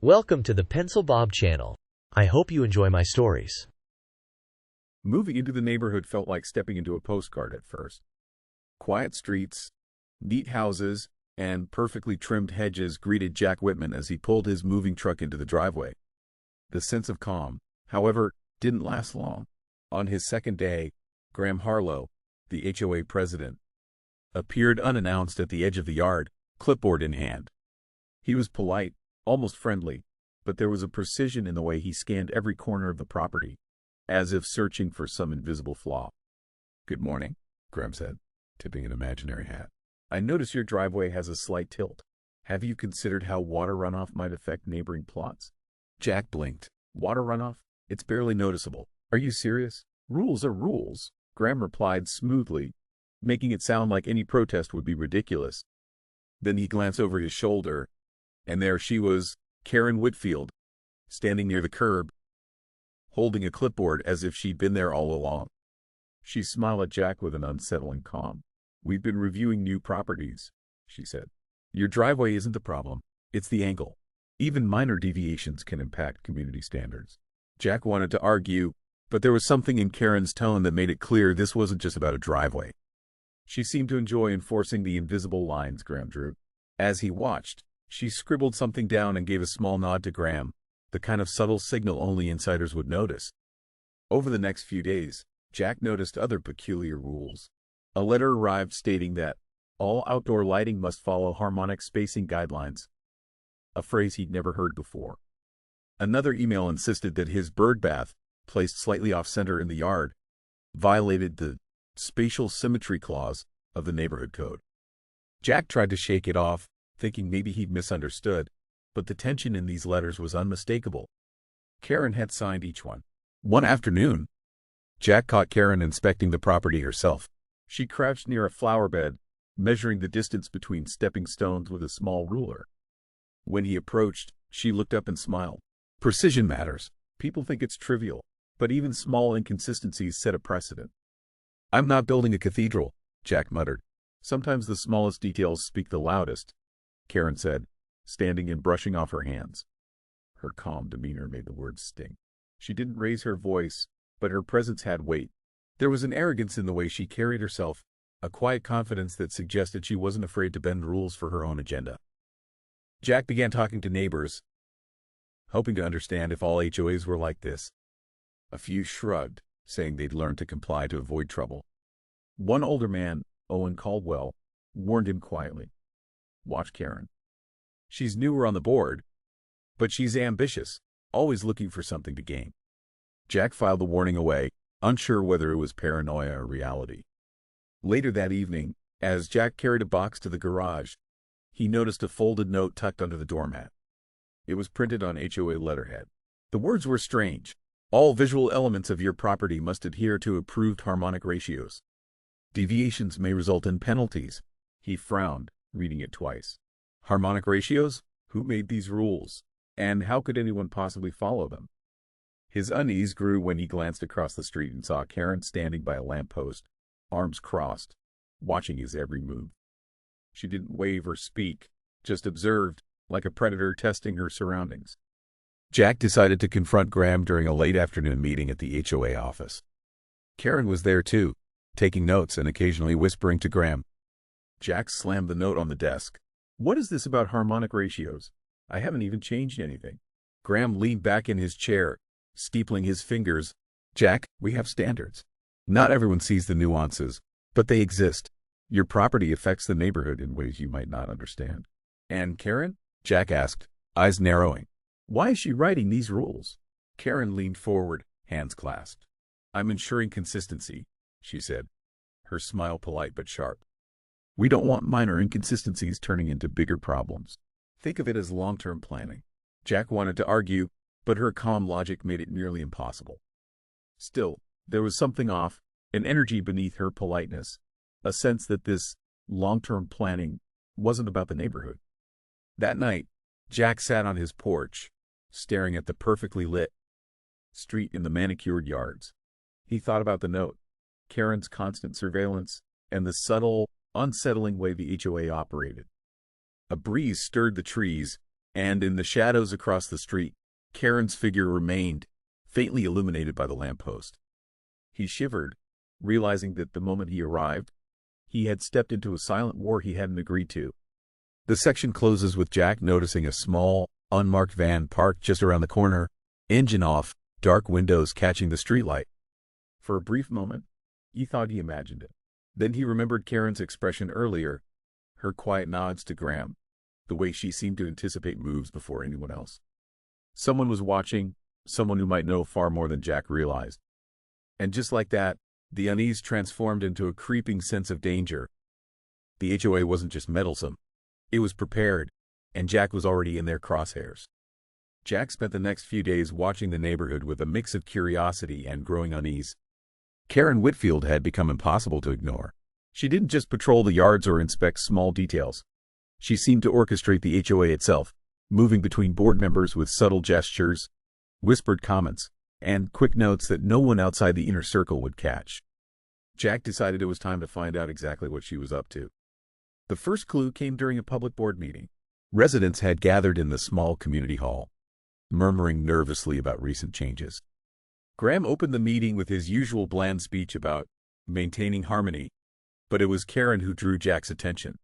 Welcome to the Pencil Bob channel. I hope you enjoy my stories. Moving into the neighborhood felt like stepping into a postcard at first. Quiet streets, neat houses, and perfectly trimmed hedges greeted Jack Whitman as he pulled his moving truck into the driveway. The sense of calm, however, didn't last long. On his second day, Graham Harlow, the HOA president, appeared unannounced at the edge of the yard, clipboard in hand. He was polite, almost friendly, but there was a precision in the way he scanned every corner of the property, as if searching for some invisible flaw. "Good morning," Graham said, tipping an imaginary hat. "I notice your driveway has a slight tilt. Have you considered how water runoff might affect neighboring plots?" Jack blinked. "Water runoff? It's barely noticeable. Are you serious?" "Rules are rules," Graham replied smoothly, making it sound like any protest would be ridiculous. Then he glanced over his shoulder, and there she was, Karen Whitfield, standing near the curb, holding a clipboard as if she'd been there all along. She smiled at Jack with an unsettling calm. "We've been reviewing new properties," she said. "Your driveway isn't the problem, it's the angle. Even minor deviations can impact community standards." Jack wanted to argue, but there was something in Karen's tone that made it clear this wasn't just about a driveway. She seemed to enjoy enforcing the invisible lines Graham drew. As he watched, she scribbled something down and gave a small nod to Graham, the kind of subtle signal only insiders would notice. Over the next few days, Jack noticed other peculiar rules. A letter arrived stating that all outdoor lighting must follow harmonic spacing guidelines, a phrase he'd never heard before. Another email insisted that his bird bath, placed slightly off-center in the yard, violated the spatial symmetry clause of the neighborhood code. Jack tried to shake it off, thinking maybe he'd misunderstood, but the tension in these letters was unmistakable. Karen had signed each one. One afternoon, Jack caught Karen inspecting the property herself. She crouched near a flower bed, measuring the distance between stepping stones with a small ruler. When he approached, she looked up and smiled. "Precision matters. People think it's trivial, but even small inconsistencies set a precedent." "I'm not building a cathedral," Jack muttered. "Sometimes the smallest details speak the loudest," Karen said, standing and brushing off her hands. Her calm demeanor made the words sting. She didn't raise her voice, but her presence had weight. There was an arrogance in the way she carried herself, a quiet confidence that suggested she wasn't afraid to bend rules for her own agenda. Jack began talking to neighbors, hoping to understand if all HOAs were like this. A few shrugged, saying they'd learned to comply to avoid trouble. One older man, Owen Caldwell, warned him quietly, "Watch Karen. She's newer on the board, but she's ambitious, always looking for something to gain." Jack filed the warning away, unsure whether it was paranoia or reality. Later that evening, as Jack carried a box to the garage, he noticed a folded note tucked under the doormat. It was printed on HOA letterhead. The words were strange. "All visual elements of your property must adhere to approved harmonic ratios. Deviations may result in penalties." He frowned, reading it twice. Harmonic ratios? Who made these rules? And how could anyone possibly follow them? His unease grew when he glanced across the street and saw Karen standing by a lamppost, arms crossed, watching his every move. She didn't wave or speak, just observed, like a predator testing her surroundings. Jack decided to confront Graham during a late afternoon meeting at the HOA office. Karen was there too, taking notes and occasionally whispering to Graham. Jack slammed the note on the desk. "What is this about harmonic ratios? I haven't even changed anything." Graham leaned back in his chair, steepling his fingers. "Jack, we have standards. Not everyone sees the nuances, but they exist. Your property affects the neighborhood in ways you might not understand." "And Karen?" Jack asked, eyes narrowing. "Why is she writing these rules?" Karen leaned forward, hands clasped. "I'm ensuring consistency," she said, her smile polite but sharp. "We don't want minor inconsistencies turning into bigger problems. Think of it as long-term planning." Jack wanted to argue, but her calm logic made it nearly impossible. Still, there was something off, an energy beneath her politeness, a sense that this long-term planning wasn't about the neighborhood. That night, Jack sat on his porch, staring at the perfectly lit street in the manicured yards. He thought about the note, Karen's constant surveillance, and the subtle, unsettling way the HOA operated. A breeze stirred the trees, And in the shadows across the street, Karen's figure remained, faintly illuminated by the lamppost. He shivered, realizing that the moment he arrived, he had stepped into a silent war he hadn't agreed to. The section closes with Jack noticing a small, unmarked van parked just around the corner, engine off, dark windows catching the streetlight. For a brief moment, he thought he imagined it. Then he remembered Karen's expression earlier, her quiet nods to Graham, the way she seemed to anticipate moves before anyone else. Someone was watching, someone who might know far more than Jack realized. And just like that, the unease transformed into a creeping sense of danger. The HOA wasn't just meddlesome. It was prepared, and Jack was already in their crosshairs. Jack spent the next few days watching the neighborhood with a mix of curiosity and growing unease. Karen Whitfield had become impossible to ignore. She didn't just patrol the yards or inspect small details. She seemed to orchestrate the HOA itself, moving between board members with subtle gestures, whispered comments, and quick notes that no one outside the inner circle would catch. Jack decided it was time to find out exactly what she was up to. The first clue came during a public board meeting. Residents had gathered in the small community hall, murmuring nervously about recent changes. Graham opened the meeting with his usual bland speech about maintaining harmony, but it was Karen who drew Jack's attention.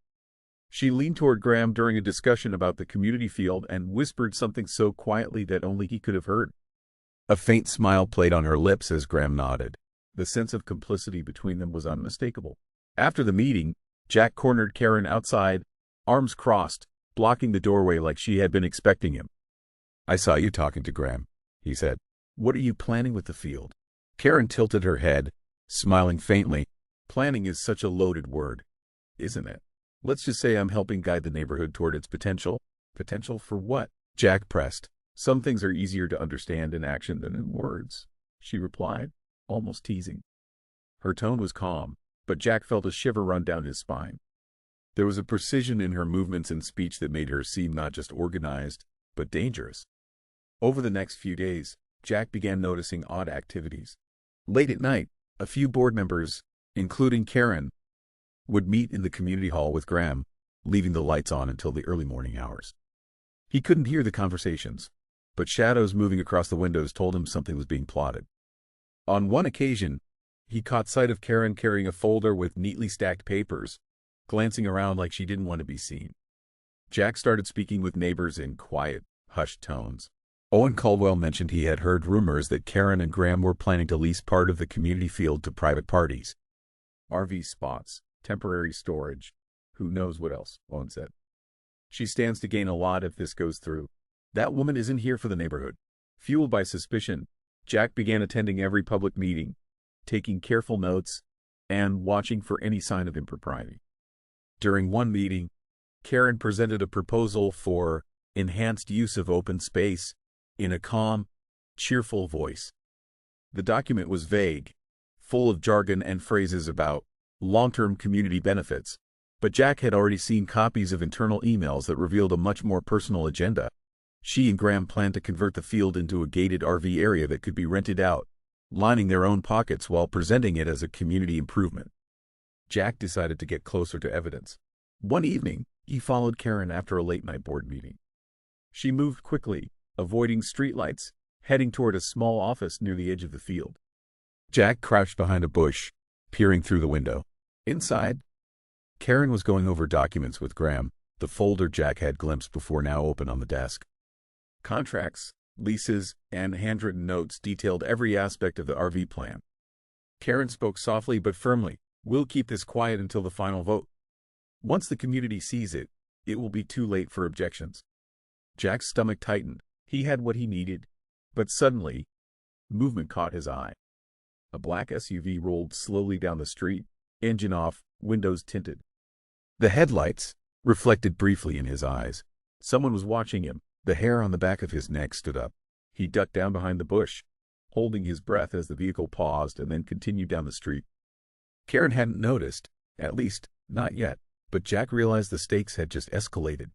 She leaned toward Graham during a discussion about the community field and whispered something so quietly that only he could have heard. A faint smile played on her lips as Graham nodded. The sense of complicity between them was unmistakable. After the meeting, Jack cornered Karen outside, arms crossed, blocking the doorway like she had been expecting him. "I saw you talking to Graham," he said. "What are you planning with the field?" Karen tilted her head, smiling faintly. "Planning is such a loaded word, isn't it? Let's just say I'm helping guide the neighborhood toward its potential." "Potential for what?" Jack pressed. "Some things are easier to understand in action than in words," she replied, almost teasing. Her tone was calm, but Jack felt a shiver run down his spine. There was a precision in her movements and speech that made her seem not just organized, but dangerous. Over the next few days, Jack began noticing odd activities. Late at night, a few board members, including Karen, would meet in the community hall with Graham, leaving the lights on until the early morning hours. He couldn't hear the conversations, but shadows moving across the windows told him something was being plotted. On one occasion, he caught sight of Karen carrying a folder with neatly stacked papers, glancing around like she didn't want to be seen. Jack started speaking with neighbors in quiet, hushed tones. Owen Caldwell mentioned he had heard rumors that Karen and Graham were planning to lease part of the community field to private parties. "RV spots, temporary storage, who knows what else," Owen said. "She stands to gain a lot if this goes through. That woman isn't here for the neighborhood." Fueled by suspicion, Jack began attending every public meeting, taking careful notes, and watching for any sign of impropriety. During one meeting, Karen presented a proposal for enhanced use of open space in a calm, cheerful voice. The document was vague, full of jargon and phrases about long-term community benefits, but Jack had already seen copies of internal emails that revealed a much more personal agenda. She and Graham planned to convert the field into a gated RV area that could be rented out, lining their own pockets while presenting it as a community improvement. Jack decided to get closer to evidence. One evening, he followed Karen after a late-night board meeting. She moved quickly, avoiding streetlights, heading toward a small office near the edge of the field. Jack crouched behind a bush, peering through the window. Inside, Karen was going over documents with Graham, the folder Jack had glimpsed before now open on the desk. Contracts, leases, and handwritten notes detailed every aspect of the RV plan. Karen spoke softly but firmly. "We'll keep this quiet until the final vote. Once the community sees it, it will be too late for objections." Jack's stomach tightened. He had what he needed, but suddenly, movement caught his eye. A black SUV rolled slowly down the street, engine off, windows tinted. The headlights reflected briefly in his eyes. Someone was watching him. The hair on the back of his neck stood up. He ducked down behind the bush, holding his breath as the vehicle paused and then continued down the street. Karen hadn't noticed, at least, not yet, but Jack realized the stakes had just escalated.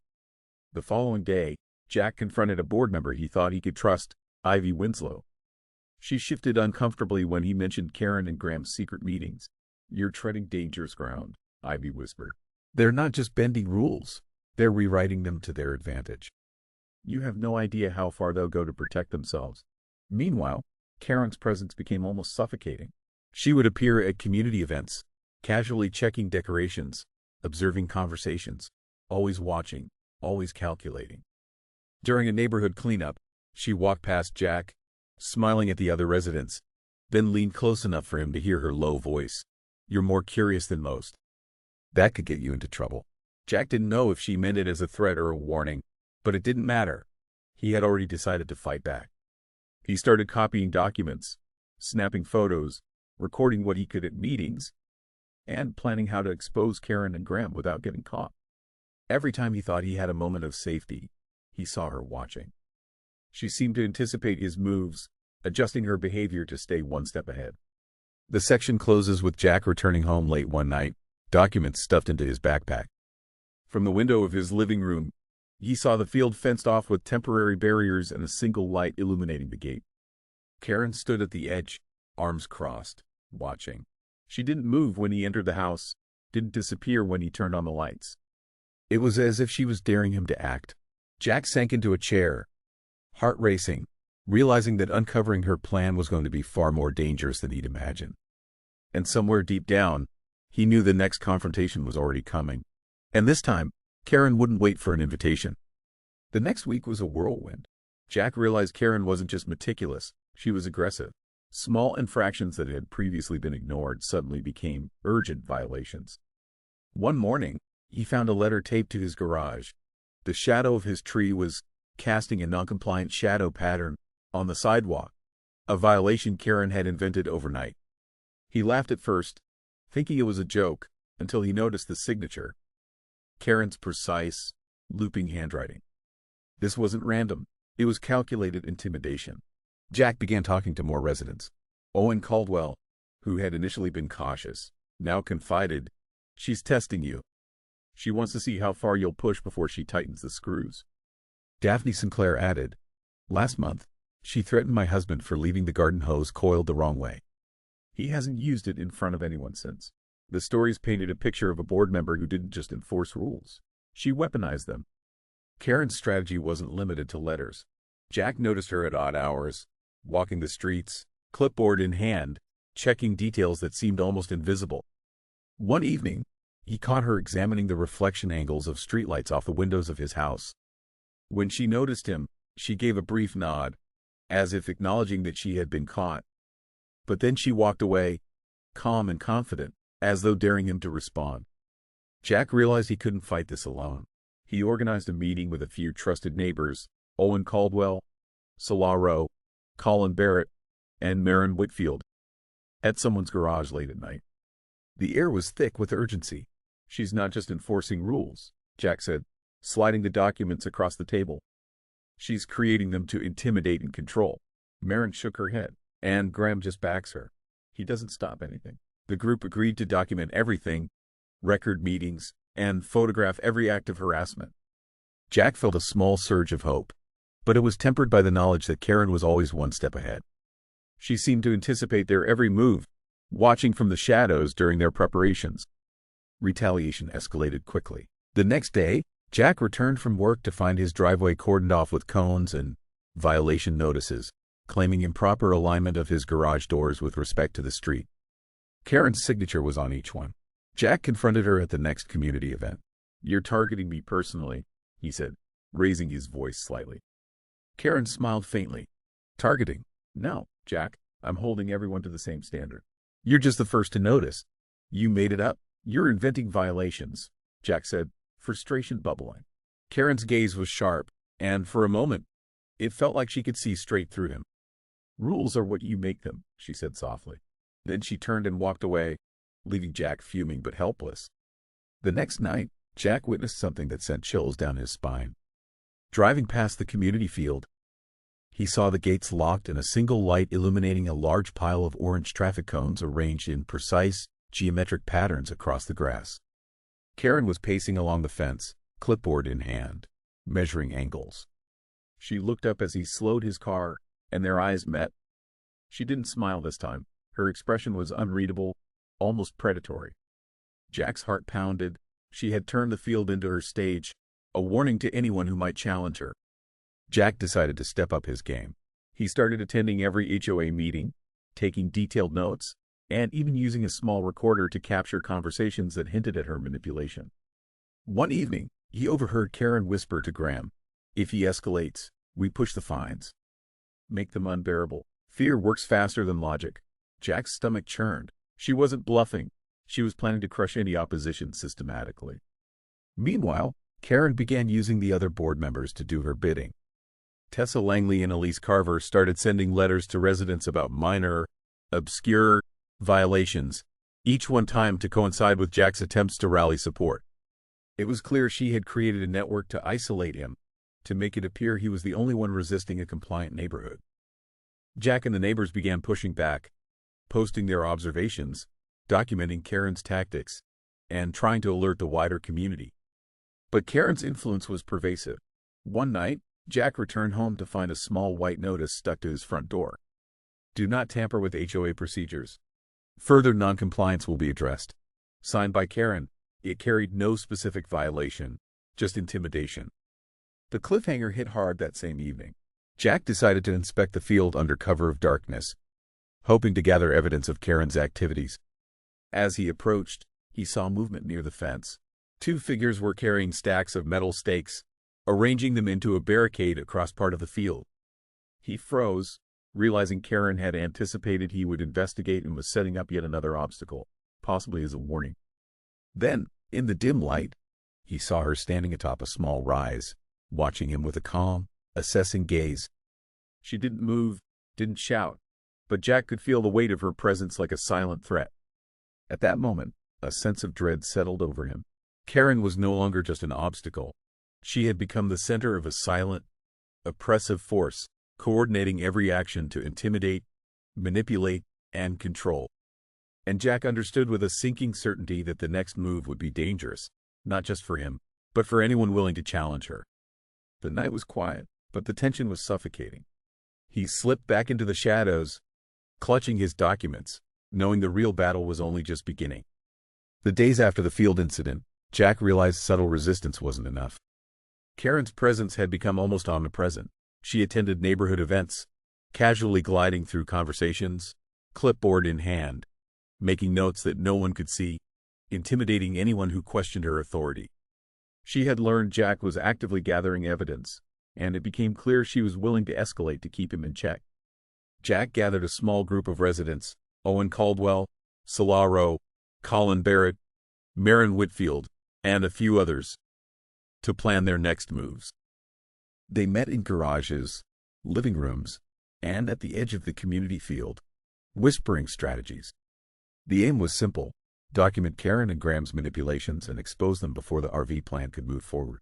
The following day, Jack confronted a board member he thought he could trust, Ivy Winslow. She shifted uncomfortably when he mentioned Karen and Graham's secret meetings. "You're treading dangerous ground," Ivy whispered. "They're not just bending rules, they're rewriting them to their advantage." You have no idea how far they'll go to protect themselves. Meanwhile, Karen's presence became almost suffocating. She would appear at community events, casually checking decorations, observing conversations, always watching, always calculating. During a neighborhood cleanup, she walked past Jack, smiling at the other residents, then leaned close enough for him to hear her low voice. "You're more curious than most." That could get you into trouble. Jack didn't know if she meant it as a threat or a warning, but it didn't matter. He had already decided to fight back. He started copying documents, snapping photos, recording what he could at meetings, and planning how to expose Karen and Graham without getting caught. Every time he thought he had a moment of safety, he saw her watching. She seemed to anticipate his moves, adjusting her behavior to stay one step ahead. The section closes with Jack returning home late one night, documents stuffed into his backpack. From the window of his living room, he saw the field fenced off with temporary barriers and a single light illuminating the gate. Karen stood at the edge, arms crossed, watching. She didn't move when he entered the house, didn't disappear when he turned on the lights. It was as if she was daring him to act. Jack sank into a chair, heart racing, realizing that uncovering her plan was going to be far more dangerous than he'd imagined. And somewhere deep down, he knew the next confrontation was already coming. And this time, Karen wouldn't wait for an invitation. The next week was a whirlwind. Jack realized Karen wasn't just meticulous, she was aggressive. Small infractions that had previously been ignored suddenly became urgent violations. One morning, he found a letter taped to his garage. The shadow of his tree was casting a noncompliant shadow pattern on the sidewalk, a violation Karen had invented overnight. He laughed at first, thinking it was a joke, until he noticed the signature. Karen's precise, looping handwriting. This wasn't random. It was calculated intimidation. Jack began talking to more residents. Owen Caldwell, who had initially been cautious, now confided, "She's testing you. She wants to see how far you'll push before she tightens the screws." Daphne Sinclair added, "Last month, she threatened my husband for leaving the garden hose coiled the wrong way. He hasn't used it in front of anyone since." The stories painted a picture of a board member who didn't just enforce rules. She weaponized them. Karen's strategy wasn't limited to letters. Jack noticed her at odd hours, walking the streets, clipboard in hand, checking details that seemed almost invisible. One evening, he caught her examining the reflection angles of streetlights off the windows of his house. When she noticed him, she gave a brief nod, as if acknowledging that she had been caught. But then she walked away, calm and confident, as though daring him to respond. Jack realized he couldn't fight this alone. He organized a meeting with a few trusted neighbors, Owen Caldwell, Salah Rowe, Colin Barrett, and Marin Whitfield, at someone's garage late at night. The air was thick with urgency. "She's not just enforcing rules," Jack said, sliding the documents across the table. "She's creating them to intimidate and control." Marin shook her head, and Graham just backs her. He doesn't stop anything. The group agreed to document everything, record meetings, and photograph every act of harassment. Jack felt a small surge of hope, but it was tempered by the knowledge that Karen was always one step ahead. She seemed to anticipate their every move, watching from the shadows during their preparations. Retaliation escalated quickly. The next day, Jack returned from work to find his driveway cordoned off with cones and violation notices, claiming improper alignment of his garage doors with respect to the street. Karen's signature was on each one. Jack confronted her at the next community event. "You're targeting me personally," he said, raising his voice slightly. Karen smiled faintly. "Targeting? No, Jack. I'm holding everyone to the same standard. You're just the first to notice. You made it up. You're inventing violations," Jack said, frustration bubbling. Karen's gaze was sharp, and for a moment, it felt like she could see straight through him. "Rules are what you make them," she said softly. Then she turned and walked away, leaving Jack fuming but helpless. The next night, Jack witnessed something that sent chills down his spine. Driving past the community field, he saw the gates locked and a single light illuminating a large pile of orange traffic cones arranged in precise, geometric patterns across the grass. Karen was pacing along the fence, clipboard in hand, measuring angles. She looked up as he slowed his car, and their eyes met. She didn't smile this time. Her expression was unreadable, almost predatory. Jack's heart pounded. She had turned the field into her stage, a warning to anyone who might challenge her. Jack decided to step up his game. He started attending every HOA meeting, taking detailed notes, and even using a small recorder to capture conversations that hinted at her manipulation. One evening, he overheard Karen whisper to Graham, "If he escalates, we push the fines. Make them unbearable." Fear works faster than logic. Jack's stomach churned. She wasn't bluffing. She was planning to crush any opposition systematically. Meanwhile, Karen began using the other board members to do her bidding. Tessa Langley and Elise Carver started sending letters to residents about minor, obscure violations, each one timed to coincide with Jack's attempts to rally support. It was clear she had created a network to isolate him, to make it appear he was the only one resisting a compliant neighborhood. Jack and the neighbors began pushing back, posting their observations, documenting Karen's tactics, and trying to alert the wider community. But Karen's influence was pervasive. One night, Jack returned home to find a small white notice stuck to his front door. "Do not tamper with HOA procedures. Further noncompliance will be addressed." Signed by Karen, it carried no specific violation, just intimidation. The cliffhanger hit hard that same evening. Jack decided to inspect the field under cover of darkness, hoping to gather evidence of Karen's activities. As he approached, he saw movement near the fence. Two figures were carrying stacks of metal stakes, arranging them into a barricade across part of the field. He froze, realizing Karen had anticipated he would investigate and was setting up yet another obstacle, possibly as a warning. Then, in the dim light, he saw her standing atop a small rise, watching him with a calm, assessing gaze. She didn't move, didn't shout, but Jack could feel the weight of her presence like a silent threat. At that moment, a sense of dread settled over him. Karen was no longer just an obstacle. She had become the center of a silent, oppressive force, coordinating every action to intimidate, manipulate, and control. And Jack understood with a sinking certainty that the next move would be dangerous, not just for him, but for anyone willing to challenge her. The night was quiet, but the tension was suffocating. He slipped back into the shadows, clutching his documents, knowing the real battle was only just beginning. The days after the field incident, Jack realized subtle resistance wasn't enough. Karen's presence had become almost omnipresent. She attended neighborhood events, casually gliding through conversations, clipboard in hand, making notes that no one could see, intimidating anyone who questioned her authority. She had learned Jack was actively gathering evidence, and it became clear she was willing to escalate to keep him in check. Jack gathered a small group of residents, Owen Caldwell, Solaro, Colin Barrett, Marin Whitfield, and a few others, to plan their next moves. They met in garages, living rooms, and at the edge of the community field, whispering strategies. The aim was simple: document Karen and Graham's manipulations and expose them before the RV plan could move forward.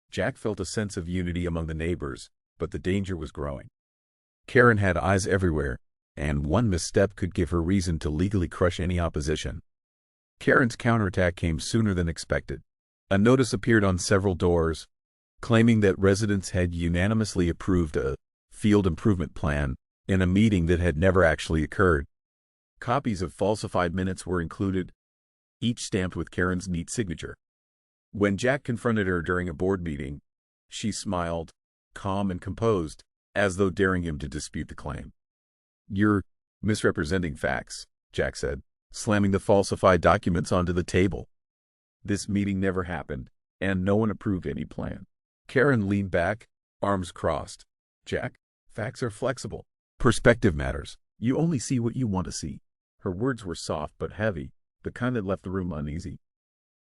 Jack felt a sense of unity among the neighbors, but the danger was growing. Karen had eyes everywhere, and one misstep could give her reason to legally crush any opposition. Karen's counterattack came sooner than expected. A notice appeared on several doors, claiming that residents had unanimously approved a field improvement plan in a meeting that had never actually occurred. Copies of falsified minutes were included, each stamped with Karen's neat signature. When Jack confronted her during a board meeting, she smiled, calm and composed, as though daring him to dispute the claim. "You're misrepresenting facts," Jack said, slamming the falsified documents onto the table. "This meeting never happened, and no one approved any plan." Karen leaned back, arms crossed. "Jack, facts are flexible. Perspective matters. You only see what you want to see." Her words were soft but heavy, the kind that left the room uneasy.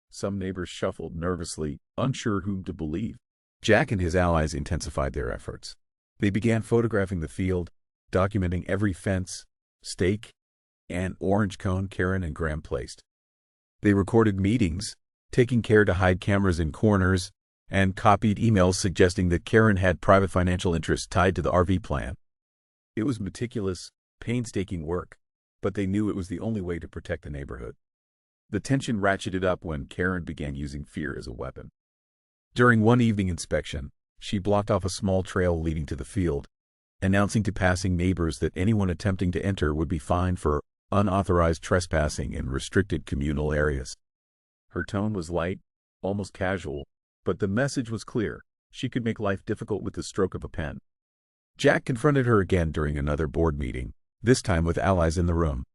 Some neighbors shuffled nervously, unsure whom to believe. Jack and his allies intensified their efforts. They began photographing the field, documenting every fence, stake, and orange cone Karen and Graham placed. They recorded meetings, taking care to hide cameras in corners, and copied emails suggesting that Karen had private financial interests tied to the RV plan. It was meticulous, painstaking work, but they knew it was the only way to protect the neighborhood. The tension ratcheted up when Karen began using fear as a weapon. During one evening inspection, she blocked off a small trail leading to the field, announcing to passing neighbors that anyone attempting to enter would be fined for unauthorized trespassing in restricted communal areas. Her tone was light, almost casual, but the message was clear: She could make life difficult with the stroke of a pen. Jack confronted her again during another board meeting, this time with allies in the room.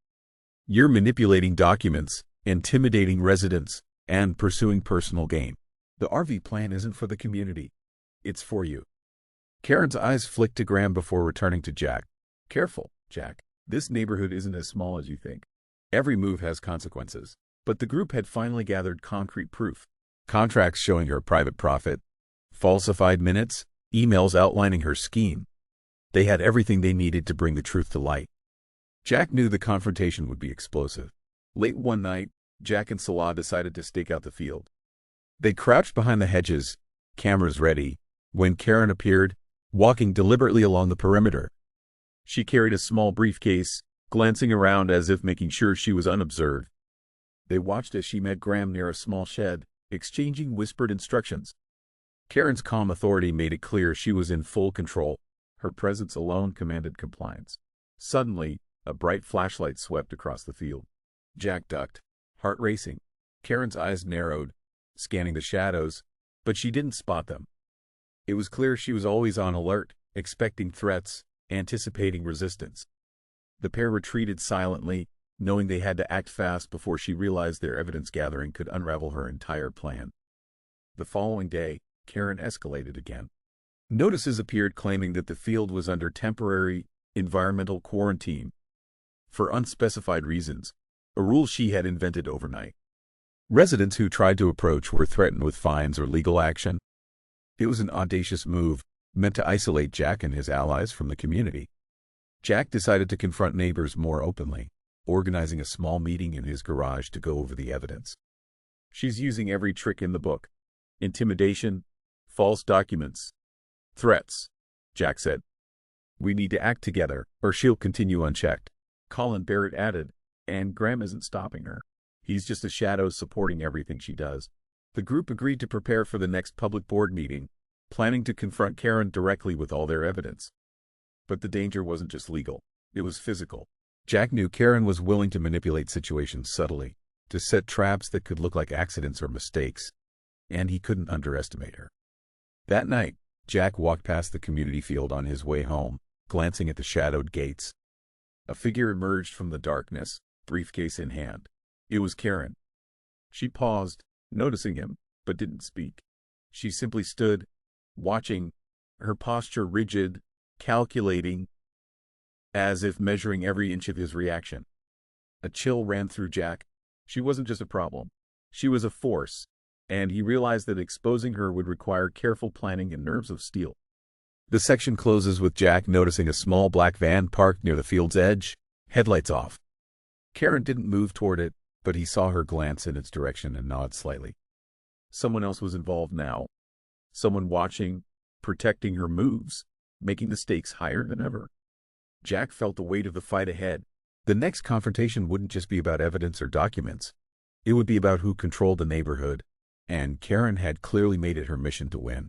"You're manipulating documents, intimidating residents, and pursuing personal gain. The RV plan isn't for the community. It's for you." Karen's eyes flicked to Graham before returning to Jack. "Careful, Jack. This neighborhood isn't as small as you think. Every move has consequences." But the group had finally gathered concrete proof. Contracts showing her private profit, falsified minutes, emails outlining her scheme. They had everything they needed to bring the truth to light. Jack knew the confrontation would be explosive. Late one night, Jack and Salah decided to stake out the field. They crouched behind the hedges, cameras ready, when Karen appeared, walking deliberately along the perimeter. She carried a small briefcase, glancing around as if making sure she was unobserved. They watched as she met Graham near a small shed, exchanging whispered instructions. Karen's calm authority made it clear she was in full control. Her presence alone commanded compliance. Suddenly, a bright flashlight swept across the field. Jack ducked, heart racing. Karen's eyes narrowed, scanning the shadows, but she didn't spot them. It was clear she was always on alert, expecting threats, anticipating resistance. The pair retreated silently, knowing they had to act fast before she realized their evidence gathering could unravel her entire plan. The following day, Karen escalated again. Notices appeared claiming that the field was under temporary environmental quarantine for unspecified reasons, a rule she had invented overnight. Residents who tried to approach were threatened with fines or legal action. It was an audacious move, meant to isolate Jack and his allies from the community. Jack decided to confront neighbors more openly, organizing a small meeting in his garage to go over the evidence. "She's using every trick in the book. Intimidation, false documents, threats," Jack said. "We need to act together, or she'll continue unchecked." Colin Barrett added, "And Graham isn't stopping her. He's just a shadow supporting everything she does." The group agreed to prepare for the next public board meeting, planning to confront Karen directly with all their evidence. But the danger wasn't just legal, it was physical. Jack knew Karen was willing to manipulate situations subtly, to set traps that could look like accidents or mistakes, and he couldn't underestimate her. That night, Jack walked past the community field on his way home, glancing at the shadowed gates. A figure emerged from the darkness, briefcase in hand. It was Karen. She paused, noticing him, but didn't speak. She simply stood, watching, her posture rigid, calculating, as if measuring every inch of his reaction. A chill ran through Jack. She wasn't just a problem. She was a force, and he realized that exposing her would require careful planning and nerves of steel. The section closes with Jack noticing a small black van parked near the field's edge, headlights off. Karen didn't move toward it, but he saw her glance in its direction and nod slightly. Someone else was involved now. Someone watching, protecting her moves, making the stakes higher than ever. Jack felt the weight of the fight ahead. The next confrontation wouldn't just be about evidence or documents. It would be about who controlled the neighborhood, and Karen had clearly made it her mission to win.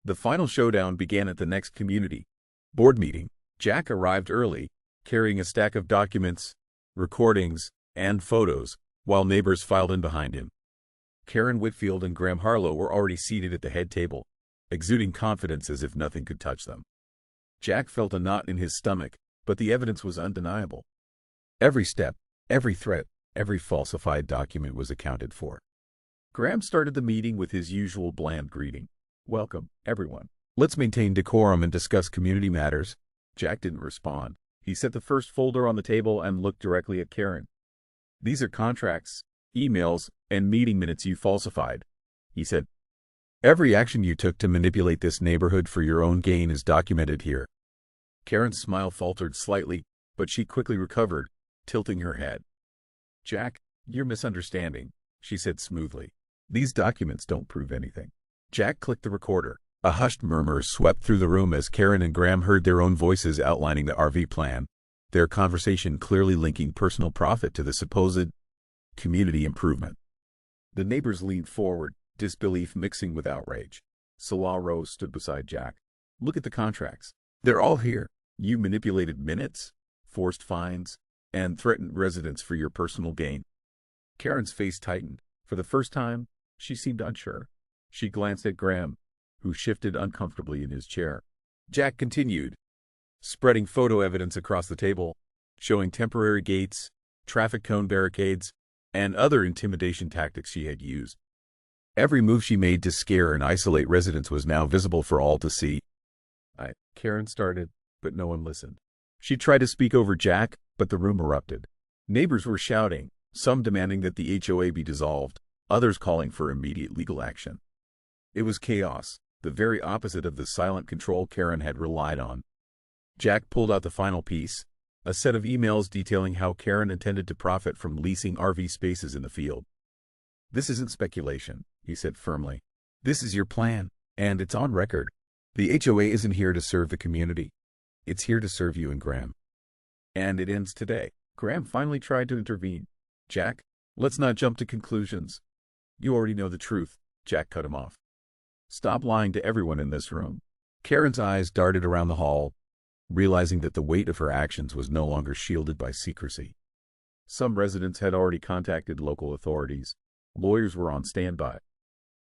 The final showdown began at the next community board meeting. Jack arrived early, carrying a stack of documents, recordings, and photos, while neighbors filed in behind him. Karen Whitfield and Graham Harlow were already seated at the head table, exuding confidence as if nothing could touch them. Jack felt a knot in his stomach, but the evidence was undeniable. Every step, every threat, every falsified document was accounted for. Graham started the meeting with his usual bland greeting. "Welcome, everyone. Let's maintain decorum and discuss community matters." Jack didn't respond. He set the first folder on the table and looked directly at Karen. "These are contracts, emails, and meeting minutes you falsified," he said. "Every action you took to manipulate this neighborhood for your own gain is documented here." Karen's smile faltered slightly, but she quickly recovered, tilting her head. "Jack, you're misunderstanding," she said smoothly. "These documents don't prove anything." Jack clicked the recorder. A hushed murmur swept through the room as Karen and Graham heard their own voices outlining the RV plan, their conversation clearly linking personal profit to the supposed community improvement. The neighbors leaned forward, disbelief mixing with outrage. Salah Rose stood beside Jack. "Look at the contracts. They're all here. You manipulated minutes, forced fines, and threatened residents for your personal gain." Karen's face tightened. For the first time, she seemed unsure. She glanced at Graham, who shifted uncomfortably in his chair. Jack continued, spreading photo evidence across the table, showing temporary gates, traffic cone barricades, and other intimidation tactics she had used. Every move she made to scare and isolate residents was now visible for all to see. Karen started, but no one listened. She tried to speak over Jack, but the room erupted. Neighbors were shouting, some demanding that the HOA be dissolved, others calling for immediate legal action. It was chaos, the very opposite of the silent control Karen had relied on. Jack pulled out the final piece, a set of emails detailing how Karen intended to profit from leasing RV spaces in the field. "This isn't speculation," he said firmly. "This is your plan, and it's on record. The HOA isn't here to serve the community. It's here to serve you and Graham. And it ends today." Graham finally tried to intervene. "Jack, let's not jump to conclusions. You already know the truth," Jack cut him off. "Stop lying to everyone in this room." Karen's eyes darted around the hall, realizing that the weight of her actions was no longer shielded by secrecy. Some residents had already contacted local authorities. Lawyers were on standby.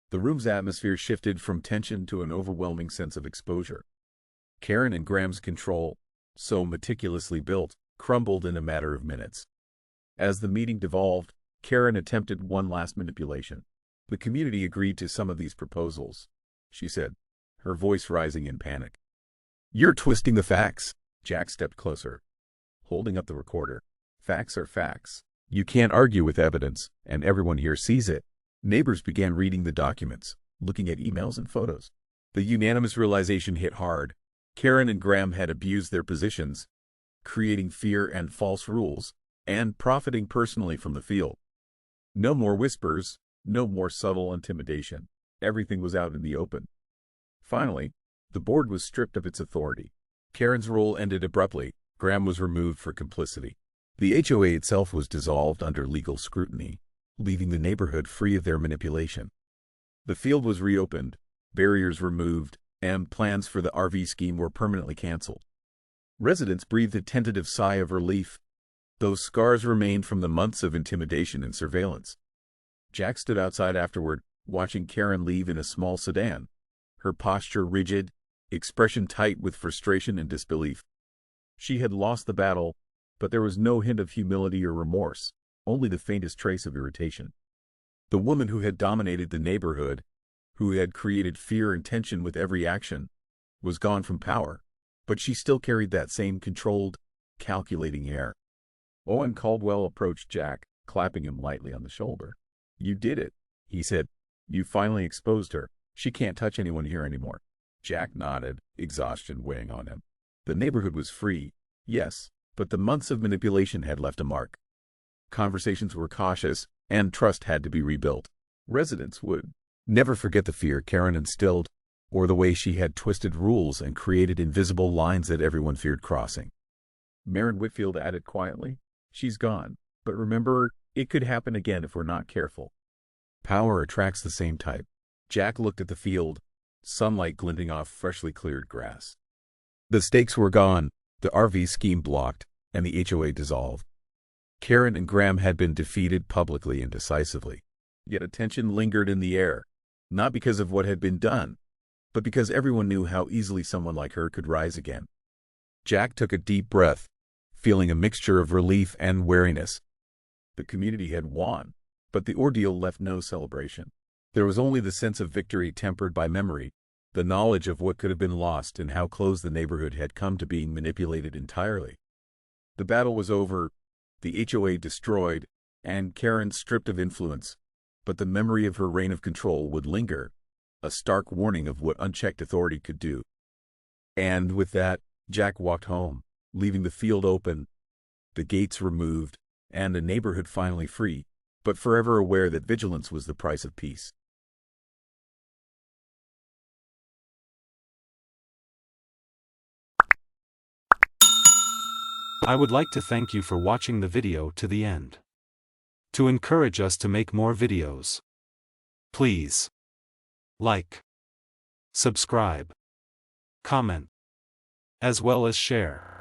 The room's atmosphere shifted from tension to an overwhelming sense of exposure. Karen and Graham's control, so meticulously built, crumbled in a matter of minutes. As the meeting devolved, Karen attempted one last manipulation. "The community agreed to some of these proposals," she said, her voice rising in panic. "You're twisting the facts." Jack stepped closer, holding up the recorder. "Facts are facts. You can't argue with evidence, and everyone here sees it." Neighbors began reading the documents, looking at emails and photos. The unanimous realization hit hard. Karen and Graham had abused their positions, creating fear and false rules, and profiting personally from the field. No more whispers, no more subtle intimidation. Everything was out in the open. Finally, the board was stripped of its authority. Karen's role ended abruptly. Graham was removed for complicity. The HOA itself was dissolved under legal scrutiny, leaving the neighborhood free of their manipulation. The field was reopened, barriers removed, and plans for the RV scheme were permanently canceled. Residents breathed a tentative sigh of relief. Those scars remained from the months of intimidation and surveillance. Jack stood outside afterward, watching Karen leave in a small sedan, her posture rigid, expression tight with frustration and disbelief. She had lost the battle, but there was no hint of humility or remorse, only the faintest trace of irritation. The woman who had dominated the neighborhood, who had created fear and tension with every action, was gone from power, but she still carried that same controlled, calculating air. Owen Caldwell approached Jack, clapping him lightly on the shoulder. "You did it," he said. "You finally exposed her. She can't touch anyone here anymore." Jack nodded, exhaustion weighing on him. The neighborhood was free, yes, but the months of manipulation had left a mark. Conversations were cautious, and trust had to be rebuilt. Residents would never forget the fear Karen instilled, or the way she had twisted rules and created invisible lines that everyone feared crossing. Marin Whitfield added quietly, "She's gone, but remember, it could happen again if we're not careful." Power attracts the same type. Jack looked at the field, sunlight glinting off freshly cleared grass. The stakes were gone, the RV scheme blocked, and the HOA dissolved. Karen and Graham had been defeated publicly and decisively. Yet a tension lingered in the air, not because of what had been done, but because everyone knew how easily someone like her could rise again. Jack took a deep breath, feeling a mixture of relief and wariness. The community had won, but the ordeal left no celebration. There was only the sense of victory tempered by memory, the knowledge of what could have been lost and how close the neighborhood had come to being manipulated entirely. The battle was over, the HOA destroyed, and Karen stripped of influence, but the memory of her reign of control would linger, a stark warning of what unchecked authority could do. And with that, Jack walked home, leaving the field open, the gates removed, and the neighborhood finally free, but forever aware that vigilance was the price of peace. I would like to thank you for watching the video to the end. To encourage us to make more videos, please like, subscribe, comment, as well as share.